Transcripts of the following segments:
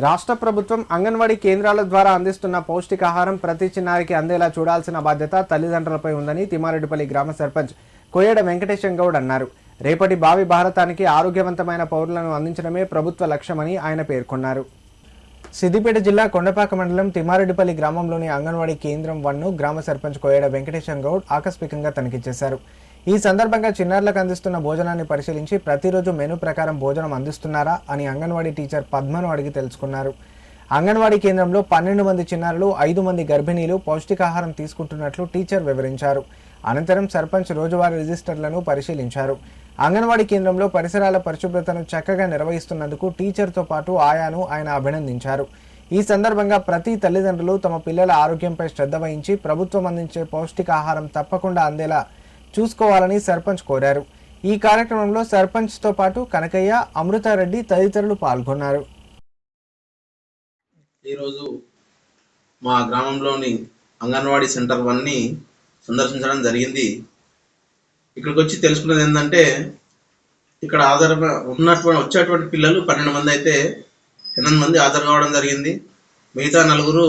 రాష్ట్ర ప్రభుత్వం అంగన్వాడీ కేంద్రాల ద్వారా అందిస్తున్న పౌష్టికాహారం ప్రతి చిన్నారికి అందేలా చూడాల్సిన బాధ్యత తల్లిదండ్రులపై ఉందని తిమ్మారెడ్డిపల్లి గ్రామ సర్పంచ్ కోయడ వెంకటేశం గౌడ్ అన్నారు. రేపటి భావి భారతానికి ఆరోగ్యవంతమైన పౌరులను అందించడమే ప్రభుత్వ లక్ష్యమని ఆయన పేర్కొన్నారు. సిద్దిపేట జిల్లా కొండపాక మండలం తిమ్మారెడ్డిపల్లి గ్రామంలోని అంగన్వాడీ కేంద్రం 1ను గ్రామ సర్పంచ్ కోయడ వెంకటేశం గౌడ్ ఆకస్మికంగా తనిఖీ చేశారు. ఈ సందర్భంగా చిన్నారులకు అందిస్తున్న భోజనాన్ని పరిశీలించి ప్రతిరోజు మెనూ ప్రకారం భోజనం అందిస్తున్నారా అని అంగన్వాడీ టీచర్ పద్మను అడిగి తెలుసుకున్నారు. అంగన్వాడీ కేంద్రంలో 12 మంది చిన్నారులు, 5 మంది గర్భిణీలు పౌష్టికాహారం తీసుకుంటున్నట్లు టీచర్ వివరించారు. అనంతరం సర్పంచ్ రోజువారీ రిజిస్టర్లను పరిశీలించారు. అంగన్వాడీ కేంద్రంలో పరిసరాల పరిశుభ్రతను చక్కగా నిర్వహిస్తున్నందుకు టీచర్తో పాటు ఆయాను ఆయన అభినందించారు. ఈ సందర్భంగా ప్రతి తల్లిదండ్రులు తమ పిల్లల ఆరోగ్యంపై శ్రద్ధ వహించి ప్రభుత్వం అందించే పౌష్టికాహారం తప్పకుండా అందేలా చూసుకోవాలని సర్పంచ్ కోరారు. ఈ కార్యక్రమంలో సర్పంచ్తో పాటు కనకయ్య, అమృతారెడ్డి తదితరులు పాల్గొన్నారు. ఈరోజు మా గ్రామంలోని అంగన్వాడీ సెంటర్ 1ని సందర్శించడం జరిగింది. ఇక్కడికి వచ్చి తెలుసుకున్నది ఏంటంటే, ఇక్కడ వచ్చేటువంటి పిల్లలు 12 మంది అయితే 8 మంది హాజరు కావడం జరిగింది. మిగతా 4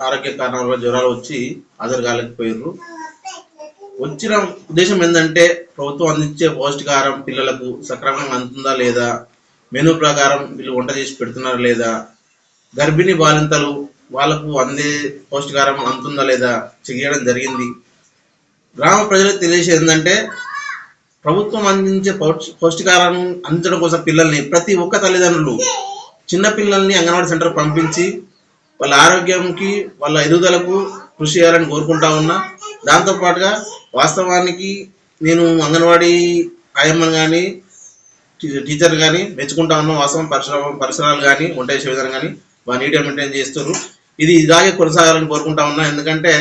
ఆరోగ్య కారణాల వల్ల జ్వరాలు వచ్చి హాజరు కాలేకపోయారు. వచ్చిన ఉద్దేశం ఏంటంటే, ప్రభుత్వం అందించే పౌష్టికాహారం పిల్లలకు సక్రమంగా అందుతుందా లేదా, మెనూ ప్రకారం వీళ్ళు వంట చేసి పెడుతున్నారా లేదా, గర్భిణీ బాలింతలు వాళ్ళకు అందే పౌష్టికాహారం అందుతుందా లేదా చేయడం జరిగింది. గ్రామ ప్రజలకు తెలియజేసేది ఏంటంటే, ప్రభుత్వం అందించే పౌష్టికాహారం అందించడం కోసం పిల్లల్ని ప్రతి ఒక్క తల్లిదండ్రులు చిన్న పిల్లల్ని అంగన్వాడీ సెంటర్ పంపించి వాళ్ళ ఆరోగ్యంకి, వాళ్ళ ఎదుగుదలకు కృషి చేయాలని కోరుకుంటా ఉన్నా. దాంతోపాటుగా వాస్తవానికి నేను అంగన్వాడీ ఆయమ్మను కానీ టీచర్ కానీ మెచ్చుకుంటా ఉన్నాం. వాస్తవం పరిసరాలు కానీ వంట చేసే విధానం కానీ బాగా నీట్గా మెయింటైన్ చేస్తారు. ఇది ఇలాగే కొనసాగాలని కోరుకుంటా ఉన్నా. ఎందుకంటే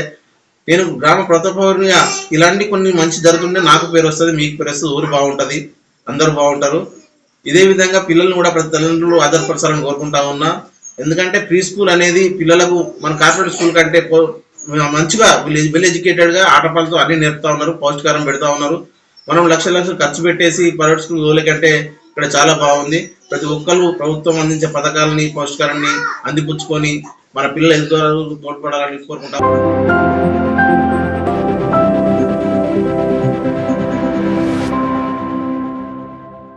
నేను గ్రామ ప్రతిపౌరునిగా ఇలాంటి కొన్ని మంచి జరుగుతుంటే నాకు పేరు వస్తుంది, మీకు పేరు వస్తుంది, ఊరు బాగుంటుంది, అందరూ బాగుంటారు. ఇదే విధంగా పిల్లల్ని కూడా ప్రతి తల్లిదండ్రులు ఆధారపరచాలని కోరుకుంటా ఉన్నా. ఎందుకంటే ప్రీ స్కూల్ అనేది పిల్లలకు మన కార్పొరేట్ స్కూల్ కంటే మంచిగా వెల్ ఎడ్యుకేటెడ్గా ఆటపాలతో అన్ని నేర్పుతా ఉన్నారు, పౌష్టికారం పెడతా ఉన్నారు. మనం లక్షలు ఖర్చు పెట్టేసి ప్రైవేట్ స్కూల్ కంటే ఇక్కడ చాలా బాగుంది. ప్రతి ఒక్కరు ప్రభుత్వం అందించే పథకాలని, పౌష్టికారాన్ని అందిపుచ్చుకొని మన పిల్లలు ఎంతో తోడ్పడాలని కోరుకుంటాం.